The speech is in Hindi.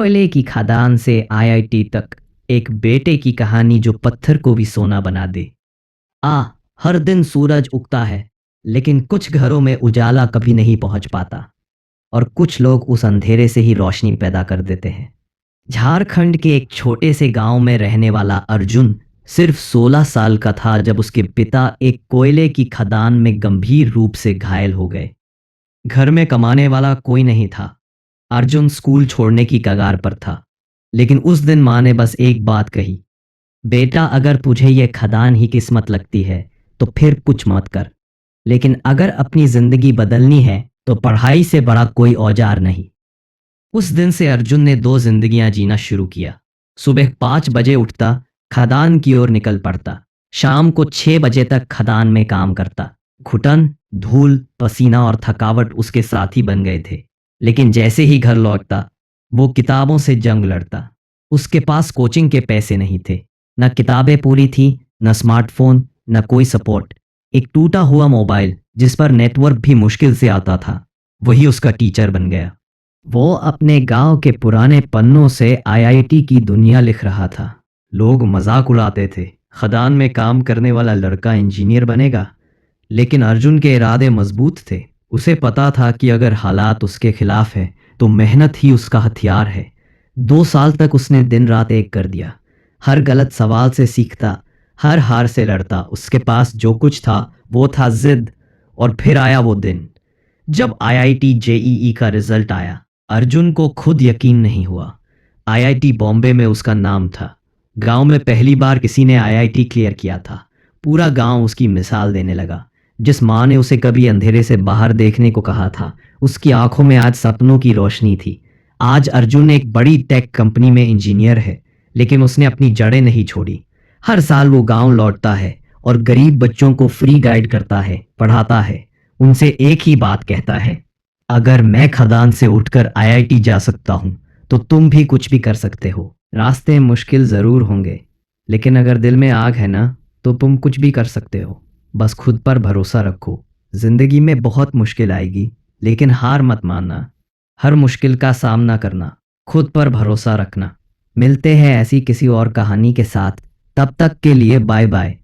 कोयले की खदान से आईआईटी तक, एक बेटे की कहानी जो पत्थर को भी सोना बना दे। आ हर दिन सूरज उगता है, लेकिन कुछ घरों में उजाला कभी नहीं पहुंच पाता, और कुछ लोग उस अंधेरे से ही रोशनी पैदा कर देते हैं। झारखंड के एक छोटे से गांव में रहने वाला अर्जुन सिर्फ 16 साल का था जब उसके पिता एक कोयले की खदान में गंभीर रूप से घायल हो गए। घर में कमाने वाला कोई नहीं था। अर्जुन स्कूल छोड़ने की कगार पर था, लेकिन उस दिन माँ ने बस एक बात कही, बेटा अगर तुझे ये खदान ही किस्मत लगती है तो फिर कुछ मत कर, लेकिन अगर अपनी जिंदगी बदलनी है तो पढ़ाई से बड़ा कोई औजार नहीं। उस दिन से अर्जुन ने दो जिंदगियां जीना शुरू किया। सुबह 5 बजे उठता, खदान की ओर निकल पड़ता। शाम को 6 बजे तक खदान में काम करता। घुटन, धूल, पसीना और थकावट उसके साथी बन गए थे। लेकिन जैसे ही घर लौटता, वो किताबों से जंग लड़ता। उसके पास कोचिंग के पैसे नहीं थे, न किताबें पूरी थी, न स्मार्टफोन, न कोई सपोर्ट। एक टूटा हुआ मोबाइल जिस पर नेटवर्क भी मुश्किल से आता था, वही उसका टीचर बन गया। वो अपने गांव के पुराने पन्नों से आईआईटी की दुनिया लिख रहा था। लोग मजाक उड़ाते थे, खदान में काम करने वाला लड़का इंजीनियर बनेगा। लेकिन अर्जुन के इरादे मजबूत थे। उसे पता था कि अगर हालात उसके खिलाफ है तो मेहनत ही उसका हथियार है। 2 साल तक उसने दिन रात एक कर दिया। हर गलत सवाल से सीखता, हर हार से लड़ता। उसके पास जो कुछ था वो था जिद। और फिर आया वो दिन जब आईआईटी जेईई का रिजल्ट आया। अर्जुन को खुद यकीन नहीं हुआ। आईआईटी बॉम्बे में उसका नाम था। गांव में पहली बार किसी ने आईआईटी क्लियर किया था। पूरा गांव उसकी मिसाल देने लगा। जिस माँ ने उसे कभी अंधेरे से बाहर देखने को कहा था, उसकी आंखों में आज सपनों की रोशनी थी। आज अर्जुन एक बड़ी टेक कंपनी में इंजीनियर है, लेकिन उसने अपनी जड़ें नहीं छोड़ी। हर साल वो गांव लौटता है और गरीब बच्चों को फ्री गाइड करता है, पढ़ाता है। उनसे एक ही बात कहता है, अगर मैं खदान से उठकर आईआईटी जा सकता हूं तो तुम भी कुछ भी कर सकते हो। रास्ते मुश्किल जरूर होंगे, लेकिन अगर दिल में आग है ना तो तुम कुछ भी कर सकते हो। बस खुद पर भरोसा रखो। जिंदगी में बहुत मुश्किल आएगी, लेकिन हार मत मानना। हर मुश्किल का सामना करना, खुद पर भरोसा रखना। मिलते हैं ऐसी किसी और कहानी के साथ। तब तक के लिए बाय बाय।